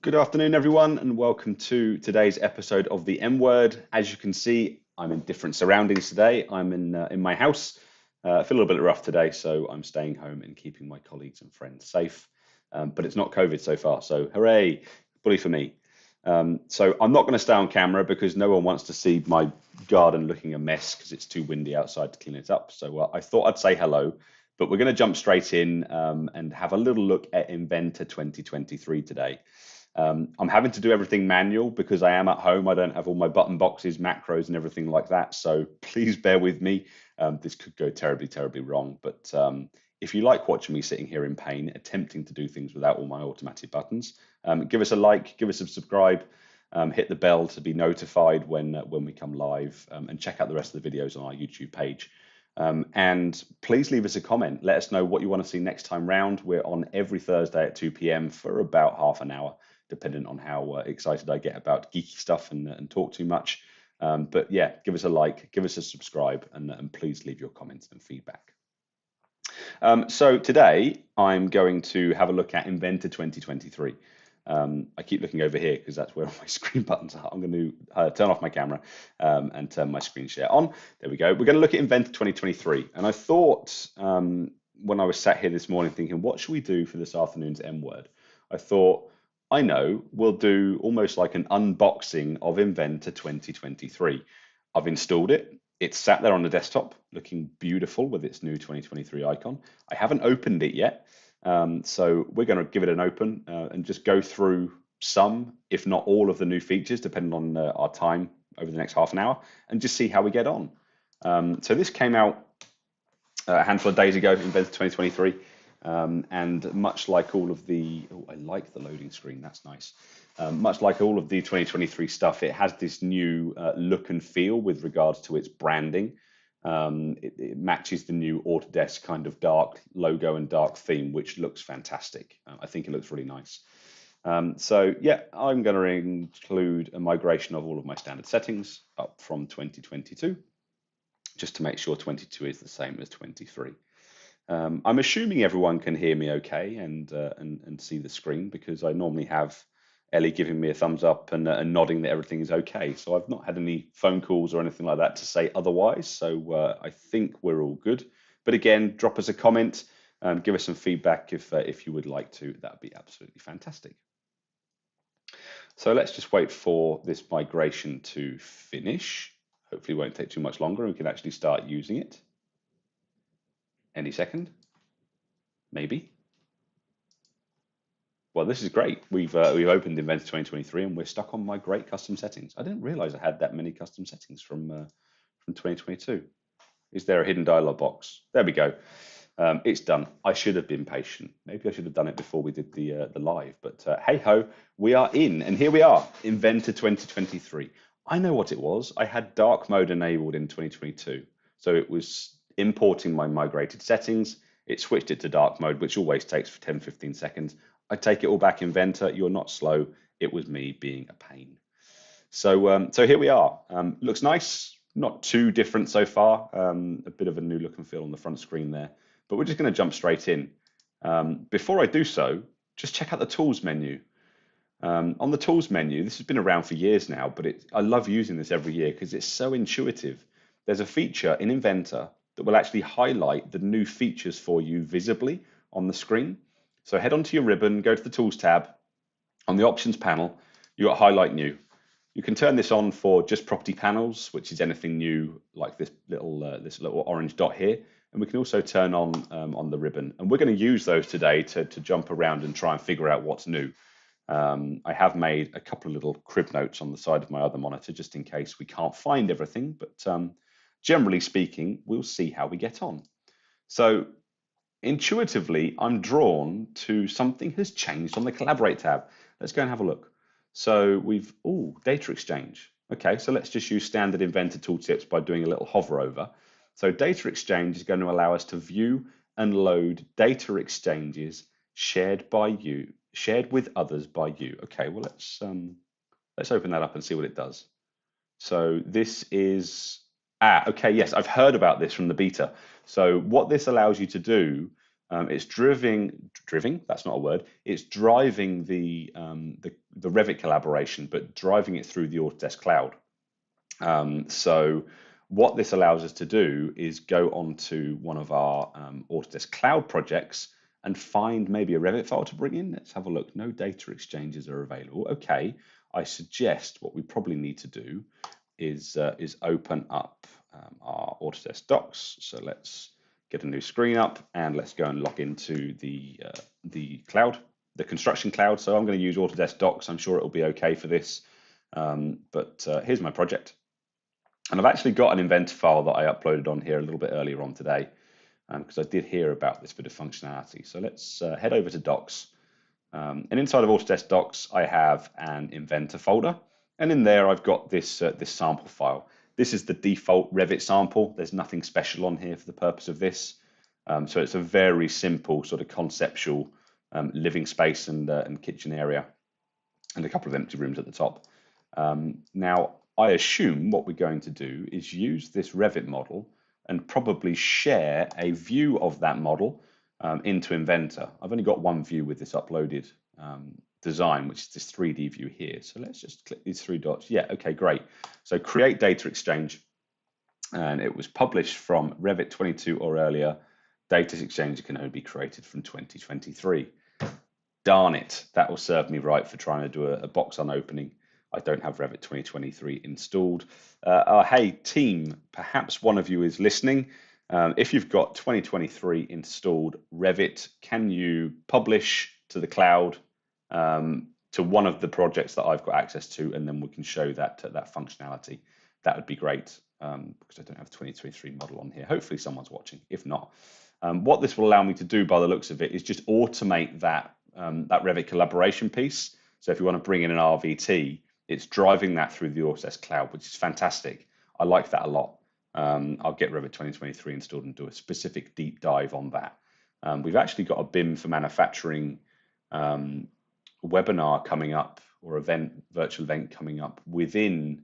Good afternoon, everyone, and welcome to today's episode of the M Word. As you can see, I'm in different surroundings today. I'm in my house. I feel a little bit rough today, so I'm staying home and keeping my colleagues and friends safe. But it's not COVID so far, so hooray, bully for me. So I'm not going to stay on camera because no one wants to see my garden looking a mess because it's too windy outside to clean it up. So I thought I'd say hello, but we're going to jump straight in and have a little look at Inventor 2023 today. I'm having to do everything manual because I am at home. I don't have all my button boxes, macros, and everything like that. So please bear with me. This could go terribly, terribly wrong. But if you like watching me sitting here in pain, attempting to do things without all my automatic buttons, give us a like, give us a subscribe, hit the bell to be notified when we come live, and check out the rest of the videos on our YouTube page. And please leave us a comment. Let us know what you want to see next time round. We're on every Thursday at 2 p.m. for about half an hour, depending on how excited I get about geeky stuff and talk too much. But yeah, give us a like, give us a subscribe, and please leave your comments and feedback. So today I'm going to have a look at Inventor 2023. I keep looking over here because that's where all my screen buttons are. I'm going to turn off my camera and turn my screen share on. There we go. We're going to look at Inventor 2023. And I thought when I was sat here this morning thinking, what should we do for this afternoon's M Word? I thought, I know, we'll do almost like an unboxing of Inventor 2023. I've installed it. It's sat there on the desktop looking beautiful with its new 2023 icon. I haven't opened it yet. So we're going to give it an open and just go through some, if not all, of the new features, depending on our time over the next half an hour, and just see how we get on. So this came out a handful of days ago, Inventor 2023. And much like all of the, oh, I like the loading screen, that's nice. Much like all of the 2023 stuff, it has this new look and feel with regards to its branding. It matches the new Autodesk kind of dark logo and dark theme, which looks fantastic. I think it looks really nice. So yeah, I'm going to include a migration of all of my standard settings up from 2022, just to make sure 22 is the same as 23. I'm assuming everyone can hear me okay and see the screen because I normally have Ellie giving me a thumbs up and nodding that everything is okay. So I've not had any phone calls or anything like that to say otherwise. So I think we're all good. But again, drop us a comment, give us some feedback if you would like to. That would be absolutely fantastic. So let's just wait for this migration to finish. Hopefully it won't take too much longer and we can actually start using it. Any second, maybe. Well, this is great. We've opened Inventor 2023 and we're stuck on Migrate Custom Settings. I didn't realize I had that many custom settings from 2022. Is there a hidden dialog box? There we go. It's done. I should have been patient. Maybe I should have done it before we did the live. But hey ho, we are in, and here we are, Inventor 2023. I know what it was. I had dark mode enabled in 2022, so it was importing my migrated settings. It switched it to dark mode, which always takes for 10-15 seconds. I take it all back, Inventor. You're not slow. It was me being a pain. So here we are. Looks nice. Not too different so far. A bit of a new look and feel on the front screen there. But we're just going to jump straight in. Before I do so, just check out the Tools menu. On the Tools menu, this has been around for years now, but I love using this every year because it's so intuitive. There's a feature in Inventor that will actually highlight the new features for you visibly on the screen. So head onto your ribbon, go to the Tools tab. On the Options panel, you've got Highlight New. You can turn this on for just property panels, which is anything new, like this little orange dot here. And we can also turn on the ribbon. And we're going to use those today to jump around and try and figure out what's new. I have made a couple of little crib notes on the side of my other monitor, just in case we can't find everything. But generally speaking, we'll see how we get on. So intuitively, I'm drawn to something has changed on the Collaborate tab. Let's go and have a look. So we've, data exchange. Okay, so let's just use standard Inventor tooltips by doing a little hover over. So data exchange is going to allow us to view and load data exchanges shared with others by you. Okay, well let's open that up and see what it does. So this is, okay, yes, I've heard about this from the beta. So what this allows you to do, it's driving, that's not a word, it's driving the the Revit collaboration, but driving it through the Autodesk cloud. So what this allows us to do is go onto one of our Autodesk cloud projects and find maybe a Revit file to bring in. Let's have a look. No data exchanges are available. Okay, I suggest what we probably need to do is open up our Autodesk docs. So let's get a new screen up and let's go and log into the cloud, the construction cloud. So I'm going to use Autodesk docs. I'm sure it'll be okay for this. But here's my project. And I've actually got an Inventor file that I uploaded on here a little bit earlier on today because I did hear about this bit of functionality. So let's head over to Docs. And inside of Autodesk Docs, I have an Inventor folder. And in there, I've got this, this sample file. This is the default Revit sample. There's nothing special on here for the purpose of this. So it's a very simple sort of conceptual living space and kitchen area and a couple of empty rooms at the top. Now, I assume what we're going to do is use this Revit model and probably share a view of that model into Inventor. I've only got one view with this uploaded design, which is this 3D view here. So let's just click these three dots. Yeah, okay, great. So create data exchange. And it was published from Revit 22 or earlier. Data exchange can only be created from 2023. Darn it, that will serve me right for trying to do a box unopening. I don't have Revit 2023 installed. Hey, team, perhaps one of you is listening. If you've got 2023 installed Revit, can you publish to the cloud to one of the projects that I've got access to, and then we can show that that functionality? That would be great because I don't have a 2023 model on here. Hopefully someone's watching. If not, what this will allow me to do by the looks of it is just automate that Revit collaboration piece. So if you want to bring in an RVT, it's driving that through the Autodesk cloud, which is fantastic. I like that a lot. I'll get Revit 2023 installed and do a specific deep dive on that. We've actually got a BIM for manufacturing webinar coming up, or virtual event coming up within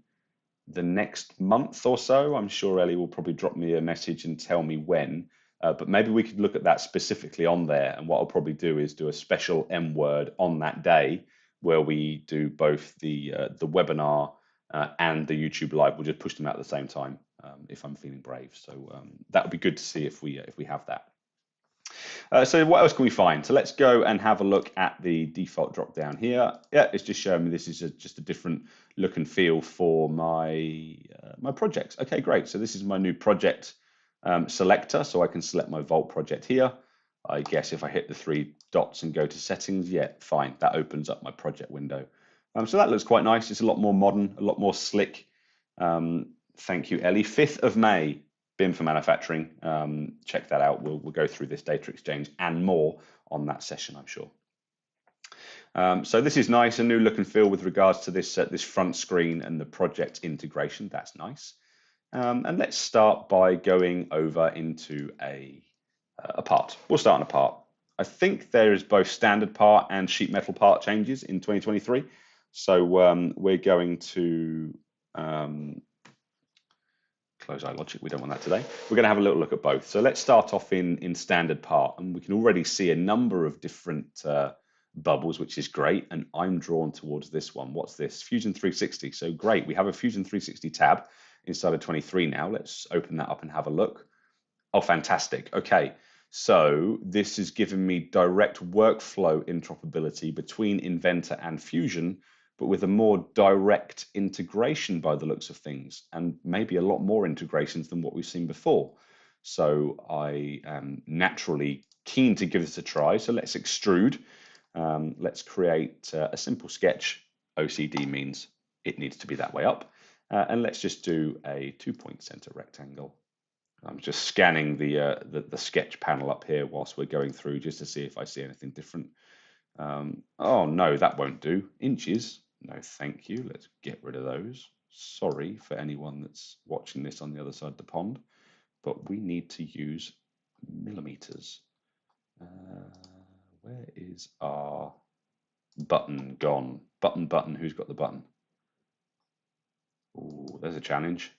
the next month or so. I'm sure Ellie will probably drop me a message and tell me when. But maybe we could look at that specifically on there. And what I'll probably do is do a special M word on that day where we do both the webinar and the YouTube live. We'll just push them out at the same time if I'm feeling brave. So that would be good to see if we have that. So what else can we find? So let's go and have a look at the default drop down here. Yeah, it's just showing me this is just a different look and feel for my my projects. Okay, great. So this is my new project selector, so I can select my Vault project here. I guess if I hit the three dots and go to settings, yeah, fine, that opens up my project window. So that looks quite nice. It's a lot more modern, a lot more slick. Thank you, Ellie. 5th of May, BIM for manufacturing. Check that out. We'll go through this data exchange and more on that session, I'm sure. So this is nice, a new look and feel with regards to this this front screen and the project integration. That's nice. And let's start by going over into a part. We'll start on a part. I think there is both standard part and sheet metal part changes in 2023. So we're going to close iLogic. We don't want that today. We're going to have a little look at both. So let's start off in standard part, and we can already see a number of different bubbles, which is great. And I'm drawn towards this one. What's this? Fusion 360. So great. We have a Fusion 360 tab inside of 23 now. Let's open that up and have a look. Oh, fantastic. Okay. So this is giving me direct workflow interoperability between Inventor and Fusion, but with a more direct integration by the looks of things, and maybe a lot more integrations than what we've seen before. So I am naturally keen to give this a try. So let's extrude. Let's create a simple sketch. OCD means it needs to be that way up. And let's just do a 2-point center rectangle. I'm just scanning the sketch panel up here whilst we're going through just to see if I see anything different. Oh no, that won't do. Inches. No, thank you. Let's get rid of those. Sorry for anyone that's watching this on the other side of the pond, but we need to use millimeters. Where is our button gone? Button, who's got the button? Oh, there's a challenge.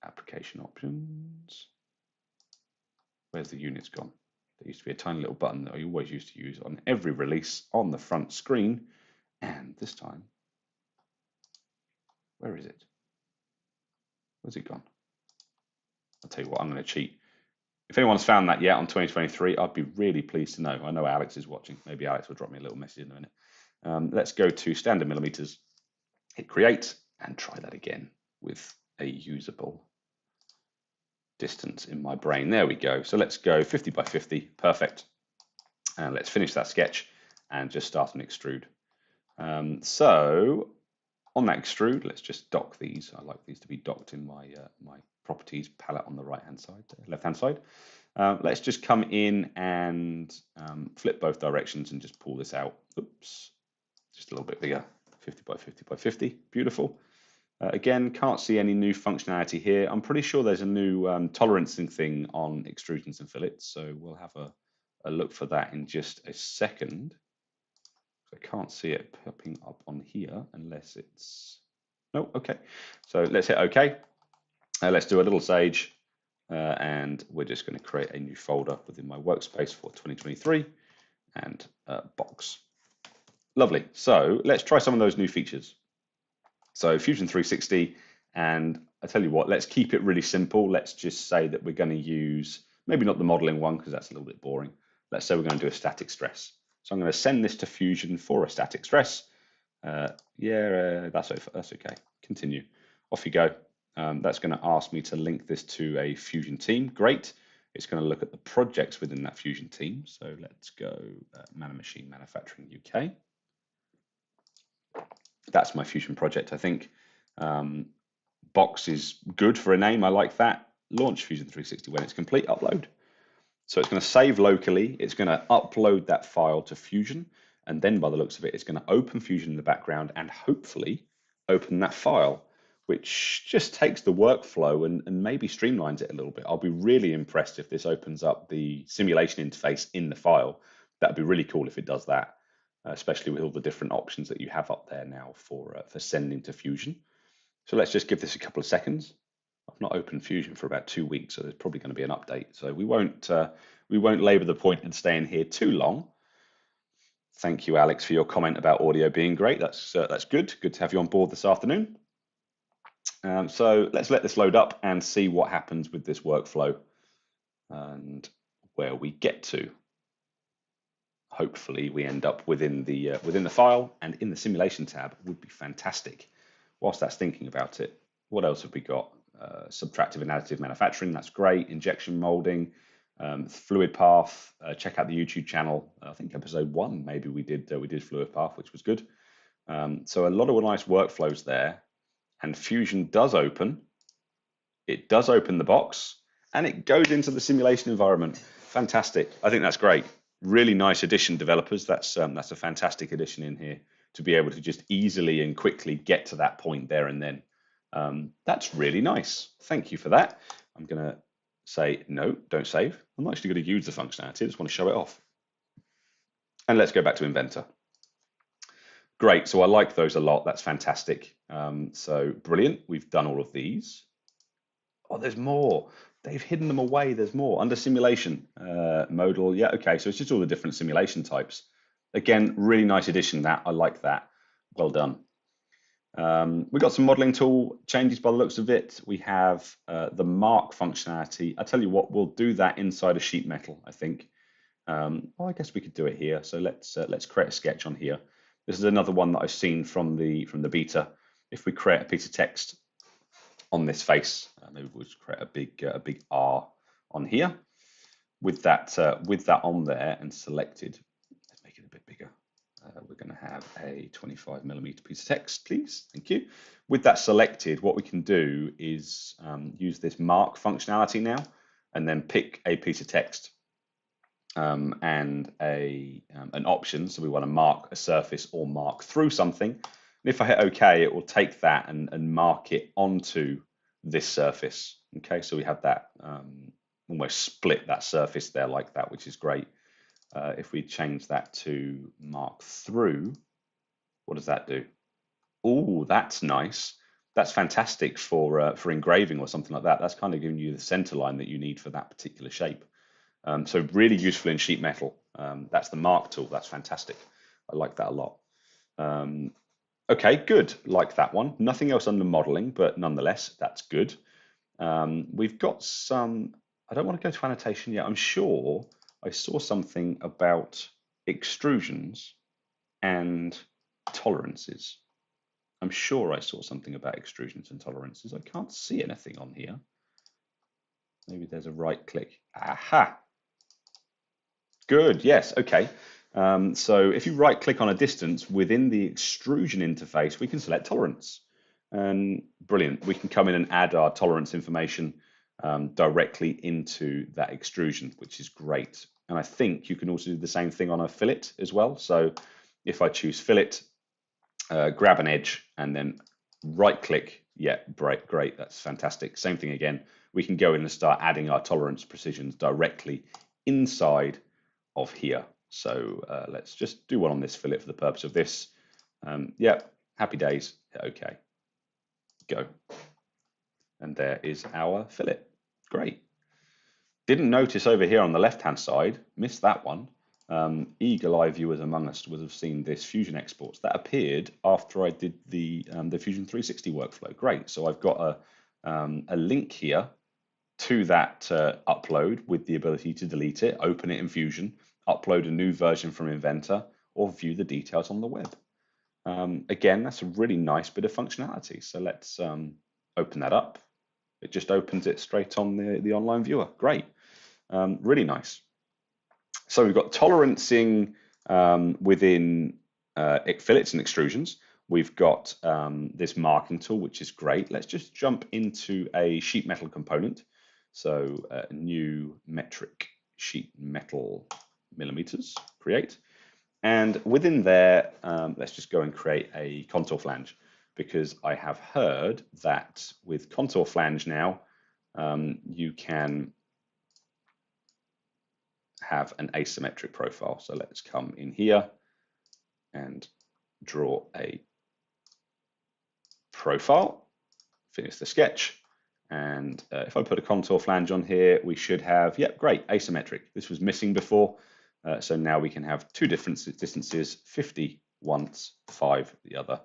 Application options. Where's the units gone? There used to be a tiny little button that I always used to use on every release on the front screen. And this time, where is it? Where's it gone? I'll tell you what, I'm going to cheat. If anyone's found that yet on 2023, I'd be really pleased to know. I know Alex is watching. Maybe Alex will drop me a little message in a minute. Let's go to standard millimeters, hit create, and try that again with a usable distance in my brain. There we go. So let's go 50 by 50. Perfect. And let's finish that sketch and just start an extrude. So on that extrude, let's just dock these. I like these to be docked in my my properties palette on the right-hand side, left-hand side. Let's just come in and flip both directions and just pull this out. Oops, just a little bit bigger. 50 by 50 by 50. Beautiful. Again, can't see any new functionality here. I'm pretty sure there's a new tolerancing thing on extrusions and fillets, so we'll have a look for that in just a second. I can't see it popping up on here unless it's... No, okay. So let's hit OK. Let's do a little sage, and we're just going to create a new folder within my workspace for 2023 and box. Lovely. So let's try some of those new features. So Fusion 360, and I tell you what, let's keep it really simple. Let's just say that we're going to use, maybe not the modeling one because that's a little bit boring. Let's say we're going to do a static stress. So I'm going to send this to Fusion for a static stress. That's okay. Continue. Off you go. That's going to ask me to link this to a Fusion team. Great. It's going to look at the projects within that Fusion team. So let's go Man Machine Manufacturing UK. That's my Fusion project, I think. Box is good for a name. I like that. Launch Fusion 360 when it's complete. Upload. So it's going to save locally. It's going to upload that file to Fusion. And then by the looks of it, it's going to open Fusion in the background and hopefully open that file, which just takes the workflow and maybe streamlines it a little bit. I'll be really impressed if this opens up the simulation interface in the file. That'd be really cool if it does that, especially with all the different options that you have up there now for sending to Fusion. So let's just give this a couple of seconds. I've not opened Fusion for about 2 weeks, so there's probably going to be an update. So we won't labour the point and stay in here too long. Thank you, Alex, for your comment about audio being great. That's good. Good to have you on board this afternoon. So let's let this load up and see what happens with this workflow and where we get to. Hopefully, we end up within the file and in the simulation tab would be fantastic. Whilst that's thinking about it, what else have we got? Subtractive and additive manufacturing, that's great. Injection molding, fluid path. Check out the YouTube channel. I think episode 1 maybe we did fluid path, which was good. So a lot of nice workflows there. And Fusion does open. It does open the box, and it goes into the simulation environment. Fantastic. I think that's great. Really nice addition, developers. That's a fantastic addition in here to be able to just easily and quickly get to that point there and then. That's really nice. Thank you for that. I'm going to say, no, don't save. I'm actually going to use the functionality. I just want to show it off. And let's go back to Inventor. Great. So I like those a lot. That's fantastic. So brilliant. We've done all of these. Oh, there's more. They've hidden them away. There's more. Under simulation, modal. Yeah, okay. So it's just all the different simulation types. Again, really nice addition, that. I like that. Well done. We've got some modeling tool changes by the looks of it. We have the mark functionality. I tell you what, we'll do that inside of sheet metal, I think. Well, I guess we could do it here. So let's create a sketch on here. This is another one that I've seen from the beta. If we create a piece of text on this face, maybe we'll just create a big R on here with that on there and selected. Let's make it a bit bigger. We're going to have a 25mm piece of text, please. Thank you. With that selected, what we can do is use this mark functionality now, and then pick a piece of text and an option. So we want to mark a surface or mark through something. And if I hit OK, it will take that and mark it onto this surface. Okay, so we have that almost split that surface there like that, which is great. If we change that to mark through, what does that do? Oh, that's nice. That's fantastic for engraving or something like that. That's kind of giving you the center line that you need for that particular shape. So really useful in sheet metal. That's the mark tool. That's fantastic. I like that a lot. Okay, good. Like that one. Nothing else under modeling, but nonetheless, that's good. We've got some, I don't want to go to annotation yet. I'm sure I saw something about extrusions and tolerances. I'm sure I saw something about extrusions and tolerances. I can't see anything on here. Maybe there's a right click. Aha! Good, yes, okay. So if you right click on a distance within the extrusion interface, we can select tolerance. And brilliant, we can come in and add our tolerance information directly into that extrusion, which is great. And I think you can also do the same thing on a fillet as well. So if I choose fillet, grab an edge and then right click, yeah, great, that's fantastic. Same thing again, we can go in and start adding our tolerance precisions directly inside of here. So let's just do one on this fillet for the purpose of this. Yeah, happy days. Okay, go. And there is our fillet. Great. Didn't notice over here on the left-hand side, missed that one. Eagle-eye viewers among us would have seen this Fusion exports that appeared after I did the Fusion 360 workflow. Great. So I've got a link here to that upload with the ability to delete it, open it in Fusion, upload a new version from Inventor, or view the details on the web. Again, that's a really nice bit of functionality. So let's open that up. It just opens it straight on the online viewer. Great. Really nice. So we've got tolerancing within fillets and extrusions. We've got this marking tool, which is great. Let's just jump into a sheet metal component. So new metric sheet metal millimeters, create. And within there, let's just go and create a contour flange, because I have heard that with contour flange now, you can have an asymmetric profile. So let's come in here and draw a profile, finish the sketch. And if I put a contour flange on here, we should have, yep, great, asymmetric. This was missing before. So now we can have two different distances, 50 once, 5 the other.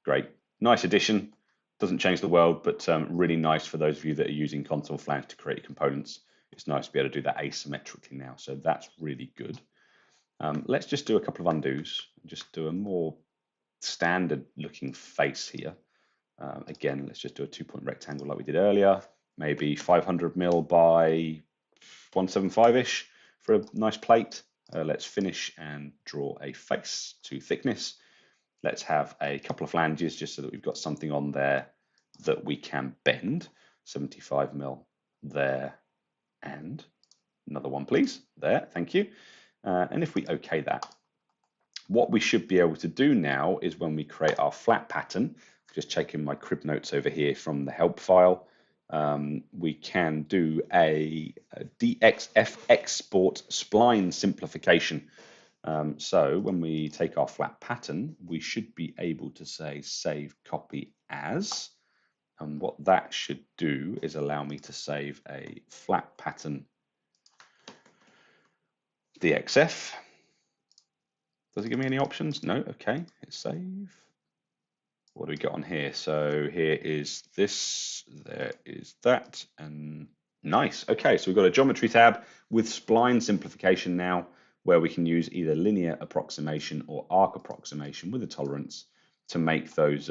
Great, nice addition. Doesn't change the world, but really nice for those of you that are using contour flange to create components. It's nice to be able to do that asymmetrically now. So that's really good. Let's just do a couple of undos, just do a more standard looking face here. Again, let's just do a 2-point rectangle like we did earlier, maybe 500 mil by 175-ish for a nice plate. Let's finish and draw a face to thickness. Let's have a couple of flanges just so that we've got something on there that we can bend. 75 mil there, and another one, please. There, thank you. And if we OK that, what we should be able to do now is when we create our flat pattern, just checking my crib notes over here from the help file, we can do a DXF export spline simplification. So when we take our flat pattern, we should be able to say save copy as. And what that should do is allow me to save a flat pattern DXF. Does it give me any options? No. Okay, hit save. What do we got on here? So here is this, there is that, and nice. Okay, so we've got a geometry tab with spline simplification now, where we can use either linear approximation or arc approximation with a tolerance to make those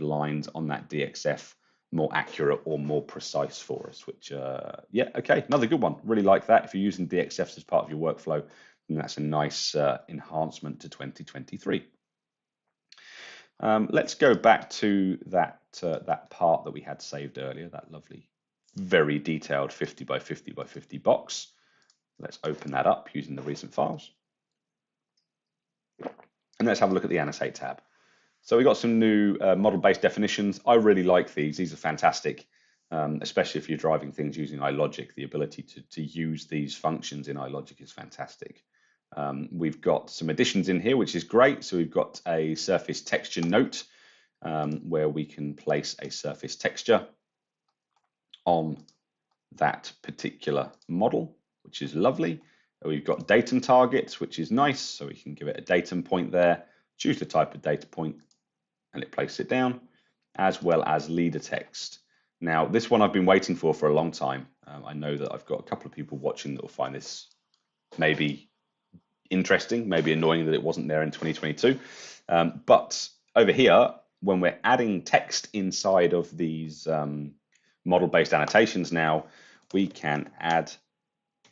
lines on that DXF more accurate or more precise for us, which, yeah, okay, another good one. Really like that. If you're using DXFs as part of your workflow, then that's a nice enhancement to 2023. Let's go back to that part that we had saved earlier, that lovely, very detailed 50 by 50 by 50 box. Let's open that up using the recent files. And let's have a look at the Annotate tab. So we got some new model-based definitions. I really like these. These are fantastic, especially if you're driving things using iLogic. The ability to use these functions in iLogic is fantastic. We've got some additions in here, which is great. So we've got a surface texture note where we can place a surface texture on that particular model. which is lovely. We've got datum targets, which is nice, so we can give it a datum point there, choose the type of data point, and it places it down, as well as leader text. Now, this one I've been waiting for a long time. I know that I've got a couple of people watching that will find this maybe interesting, maybe annoying that it wasn't there in 2022. But over here, when we're adding text inside of these model-based annotations now, we can add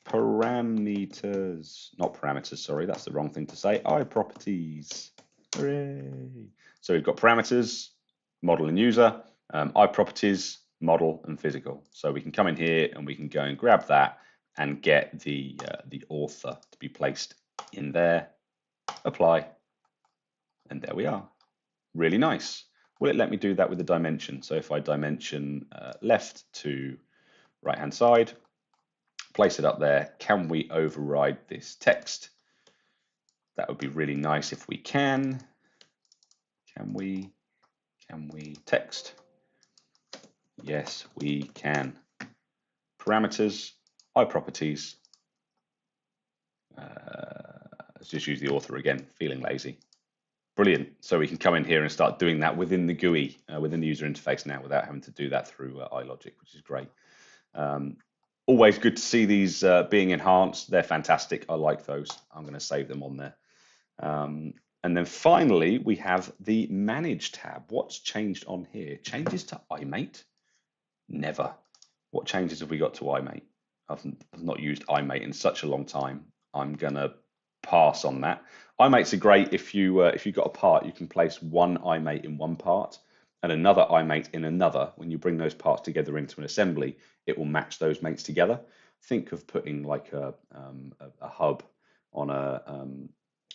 parameters, not parameters, sorry, that's the wrong thing to say, iProperties. Hooray. So we've got parameters, model and user, iProperties, model and physical. So we can come in here and we can go and grab that and get the author to be placed in there, apply, and there we are. Really nice. Will it let me do that with the dimension? So if I dimension left to right hand side, place it up there, can we override this text? That would be really nice if we can. Can we text? Yes, we can. Parameters, iProperties. Let's just use the author again, feeling lazy. Brilliant. So we can come in here and start doing that within the GUI, within the user interface now, without having to do that through iLogic, which is great. Always good to see these being enhanced. They're fantastic. I like those. I'm going to save them on there. And then finally, we have the Manage tab. What's changed on here? Changes to iMate? Never. What changes have we got to iMate? I've not used iMate in such a long time. I'm going to pass on that. iMates are great if you've got a part, you can place one iMate in one part and another iMate in another. When you bring those parts together into an assembly, it will match those mates together. Think of putting like a hub on a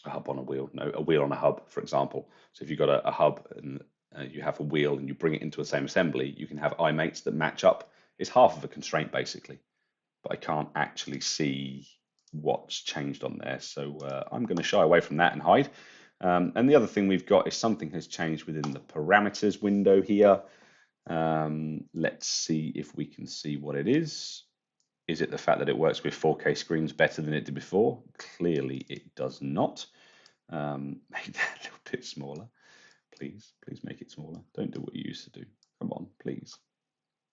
hub on a wheel, no, a wheel on a hub, for example. So if you've got a hub and you have a wheel and you bring it into the same assembly, you can have iMates that match up. It's half of a constraint basically, but I can't actually see what's changed on there. So I'm going to shy away from that and hide. And the other thing we've got is something has changed within the parameters window here. Let's see if we can see what it is. Is it the fact that it works with 4K screens better than it did before? Clearly it does not. Make that a little bit smaller. Please make it smaller. Don't do what you used to do. Come on, please.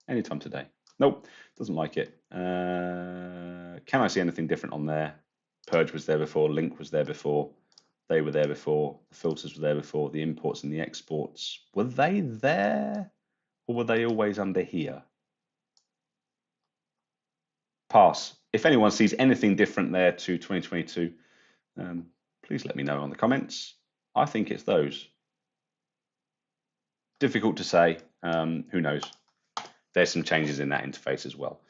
Anytime today. Nope, doesn't like it. Can I see anything different on there? Purge was there before, link was there before, they were there before, the filters were there before, the imports and the exports. Were they there or were they always under here? Pass. If anyone sees anything different there to 2022, please let me know in the comments. I think it's those. Difficult to say, who knows? There's some changes in that interface as well.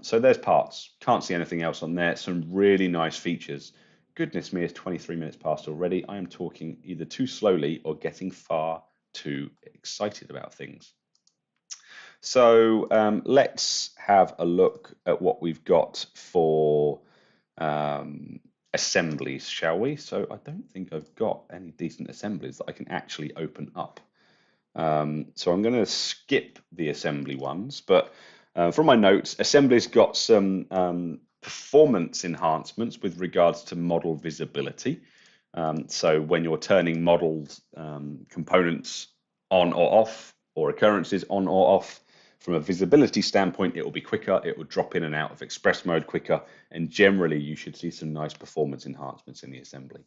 So there's parts. Can't see anything else on there. Some really nice features. Goodness me, it's 23 minutes past already. I am talking either too slowly or getting far too excited about things. So let's have a look at what we've got for assemblies, shall we? So I don't think I've got any decent assemblies that I can actually open up. So I'm going to skip the assembly ones, but from my notes, assembly's got some performance enhancements with regards to model visibility. So when you're turning models, components on or off, or occurrences on or off, from a visibility standpoint, it will be quicker, it will drop in and out of express mode quicker, and generally you should see some nice performance enhancements in the assembly.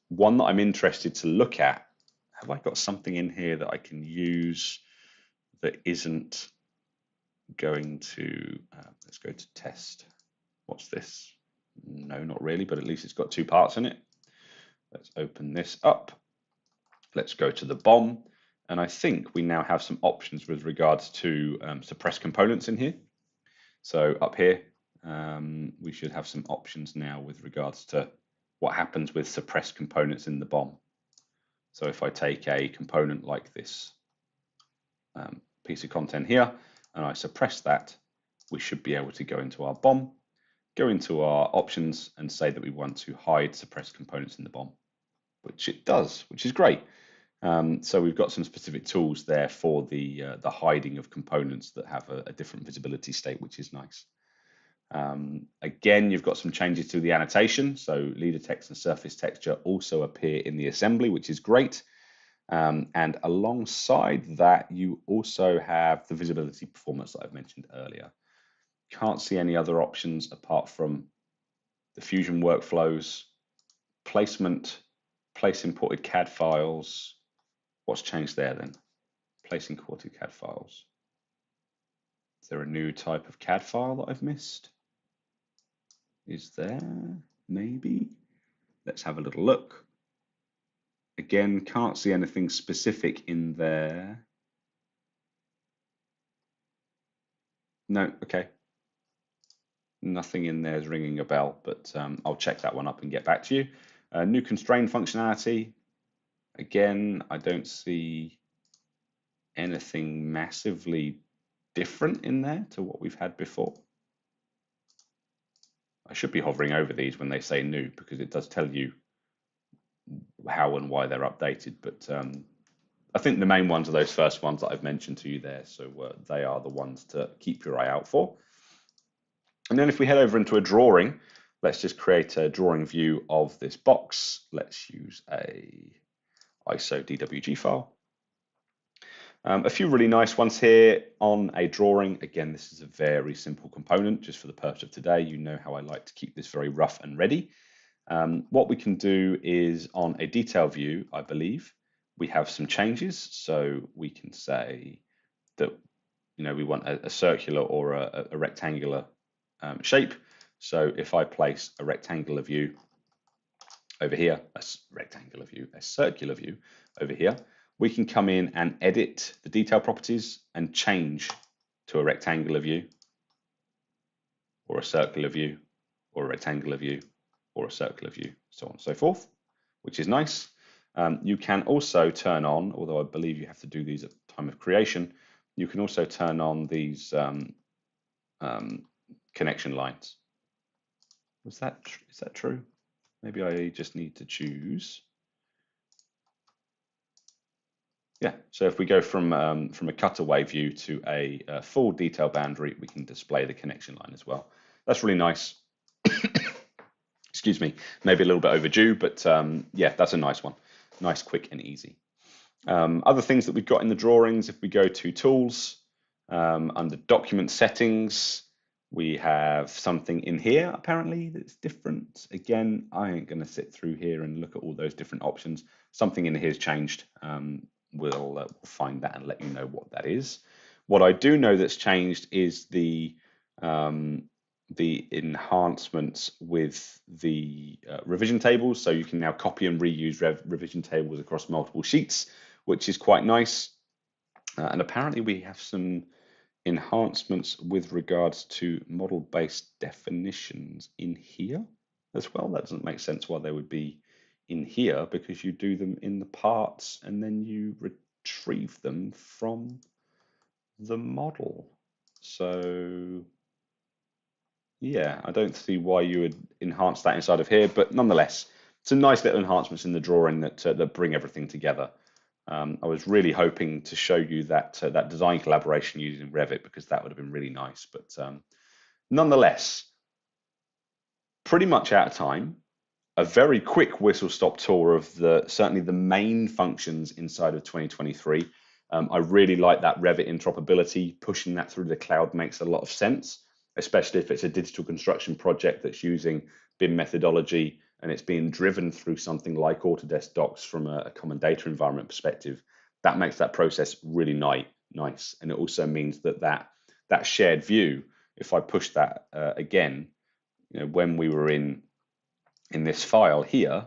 One that I'm interested to look at, have I got something in here that I can use that isn't going to, let's go to test. What's this? No, not really, but at least it's got two parts in it. Let's open this up. Let's go to the BOM. And I think we now have some options with regards to suppress components in here. So up here, we should have some options now with regards to what happens with suppressed components in the BOM. So if I take a component like this piece of content here and I suppress that, we should be able to go into our BOM, go into our options and say that we want to hide suppressed components in the BOM, which it does, which is great. So we've got some specific tools there for the hiding of components that have a different visibility state, which is nice. Again, you've got some changes to the annotation. So leader text and surface texture also appear in the assembly, which is great. And alongside that, you also have the visibility performance that I've mentioned earlier. Can't see any other options apart from the Fusion workflows, placement, place imported CAD files. What's changed there then? Place imported CAD files. Is there a new type of CAD file that I've missed? Is there? Maybe. Let's have a little look. Again, can't see anything specific in there. No, okay. Nothing in there is ringing a bell, but I'll check that one up and get back to you. New constraint functionality. Again, I don't see anything massively different in there to what we've had before. I should be hovering over these when they say new, because it does tell you how and why they're updated. But I think the main ones are those first ones that I've mentioned to you there. So they are the ones to keep your eye out for. And then if we head over into a drawing, let's just create a drawing view of this box. Let's use a ISO DWG file. A few really nice ones here on a drawing. Again, this is a very simple component just for the purpose of today. You know how I like to keep this very rough and ready. What we can do is on a detail view, I believe, we have some changes. So we can say that we want a circular or a rectangular shape. So if I place a rectangular view over here, a circular view over here, we can come in and edit the detail properties and change to a rectangular view or a circular view or a rectangular view or a circular view, so on and so forth, which is nice. You can also turn on, although I believe you have to do these at the time of creation, you can also turn on these connection lines. Is that true? Maybe I just need to choose. Yeah, so if we go from a cutaway view to a full detail boundary, we can display the connection line as well. That's really nice. Excuse me, maybe a little bit overdue, but yeah, that's a nice one. Nice, quick, and easy. Other things that we've got in the drawings, if we go to Tools, under Document Settings, we have something in here apparently that's different. Again, I ain't going to sit through here and look at all those different options. Something in here has changed. We'll find that and let you know what that is. What I do know that's changed is the enhancements with the revision tables. So you can now copy and reuse revision tables across multiple sheets, which is quite nice. And apparently we have some enhancements with regards to model-based definitions in here as well. That doesn't make sense why they would be in here, because you do them in the parts and then you retrieve them from the model. So yeah, I don't see why you would enhance that inside of here, but nonetheless, some nice little enhancements in the drawing that bring everything together. I was really hoping to show you that that design collaboration using Revit, because that would have been really nice. But nonetheless, pretty much out of time. A very quick whistle-stop tour of certainly the main functions inside of 2023. I really like that Revit interoperability. Pushing that through the cloud makes a lot of sense, especially if it's a digital construction project that's using BIM methodology and it's being driven through something like Autodesk Docs from a common data environment perspective. That makes that process really nice. And it also means that shared view, if I push that again, when we were in this file here,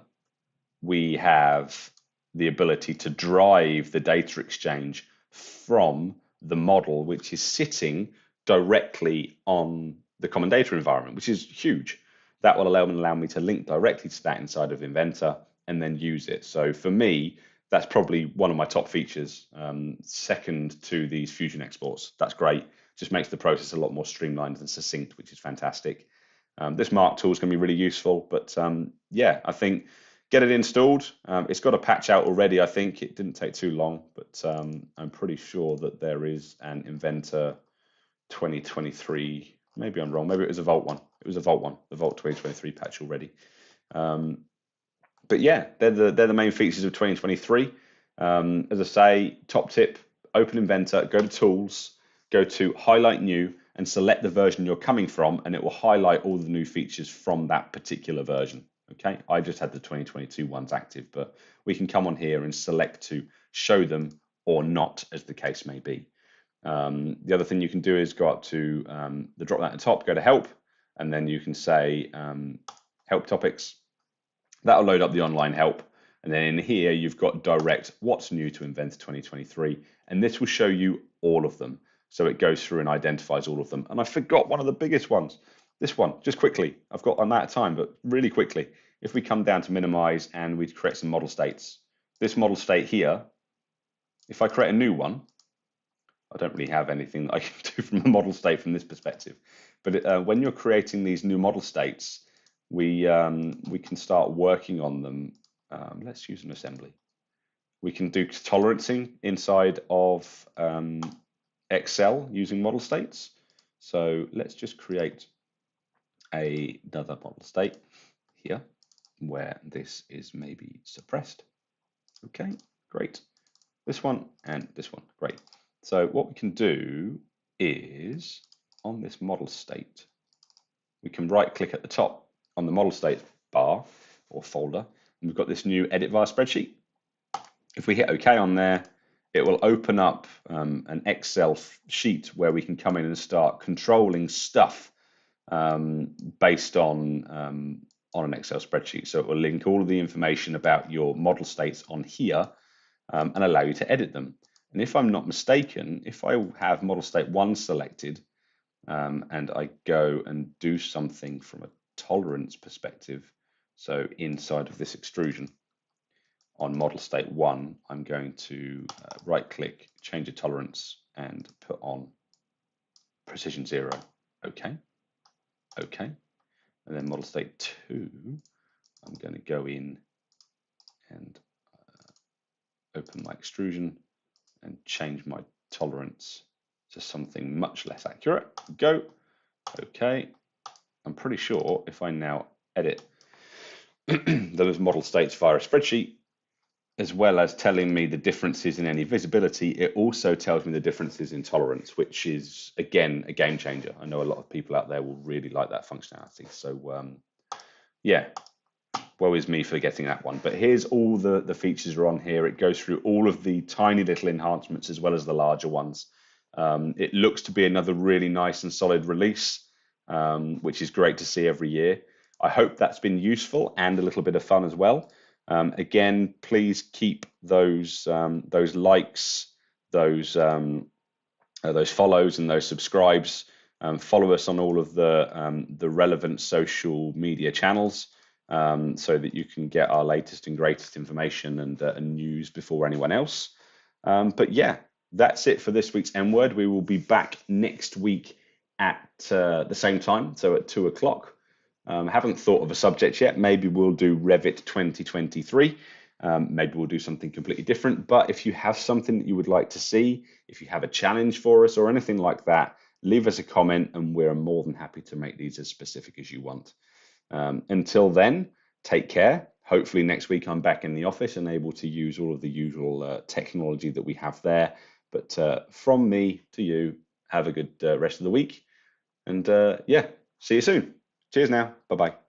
we have the ability to drive the data exchange from the model, which is sitting directly on the common data environment, which is huge. That will allow me to link directly to that inside of Inventor and then use it. So for me, that's probably one of my top features, second to these Fusion exports. That's great. Just makes the process a lot more streamlined and succinct, which is fantastic. This Mark tool is going to be really useful, but yeah, I think get it installed. It's got a patch out already. I think it didn't take too long, but I'm pretty sure that there is an Inventor 2023 Maybe I'm wrong. Maybe it was a Vault one. It was a Vault one, the Vault 2023 patch already. But yeah, they're the main features of 2023. As I say, top tip: open Inventor, go to Tools, go to Highlight New, and select the version you're coming from, and it will highlight all the new features from that particular version. Okay, I just had the 2022 ones active, but we can come on here and select to show them or not, as the case may be. The other thing you can do is go up to the drop down at the top, go to Help, and then you can say Help Topics. That'll load up the online help. And then in here, you've got direct what's new to Inventor 2023. And this will show you all of them. So it goes through and identifies all of them. And I forgot one of the biggest ones. This one, just quickly. I'm out of time, but really quickly. If we come down to minimize and we create some model states, this model state here, if I create a new one, I don't really have anything that I can do from a model state from this perspective. But when you're creating these new model states, we can start working on them. Let's use an assembly. We can do tolerancing inside of Excel using model states. So let's just create another model state here where this is maybe suppressed. Okay, great. This one and this one, great. So what we can do is on this model state, we can right click at the top on the model state bar or folder, and we've got this new edit via spreadsheet. If we hit OK on there, it will open up an Excel sheet where we can come in and start controlling stuff based on an Excel spreadsheet. So it will link all of the information about your model states on here and allow you to edit them. And if I'm not mistaken, if I have model state 1 selected and I go and do something from a tolerance perspective, so inside of this extrusion on model state 1, I'm going to right click, change the tolerance and put on precision 0. Okay. Okay. And then model state 2, I'm going to go in and open my extrusion and change my tolerance to something much less accurate. Go. Okay. I'm pretty sure if I now edit those model states via a spreadsheet, as well as telling me the differences in any visibility, it also tells me the differences in tolerance, which is, again, a game changer. I know a lot of people out there will really like that functionality. So, yeah, woe is me for getting that one. But here's all the features are on here. It goes through all of the tiny little enhancements as well as the larger ones. It looks to be another really nice and solid release, which is great to see every year. I hope that's been useful and a little bit of fun as well. Again, please keep those likes, those follows, and those subscribes. Follow us on all of the relevant social media channels so that you can get our latest and greatest information and news before anyone else. But yeah, that's it for this week's M Word. We will be back next week at the same time, so at 2 o'clock. Haven't thought of a subject yet. Maybe we'll do Revit 2023. Maybe we'll do something completely different. But if you have something that you would like to see, if you have a challenge for us or anything like that, leave us a comment and we're more than happy to make these as specific as you want. Until then, take care. Hopefully next week I'm back in the office and able to use all of the usual technology that we have there. But from me to you, have a good rest of the week. And yeah, see you soon. Cheers now. Bye-bye.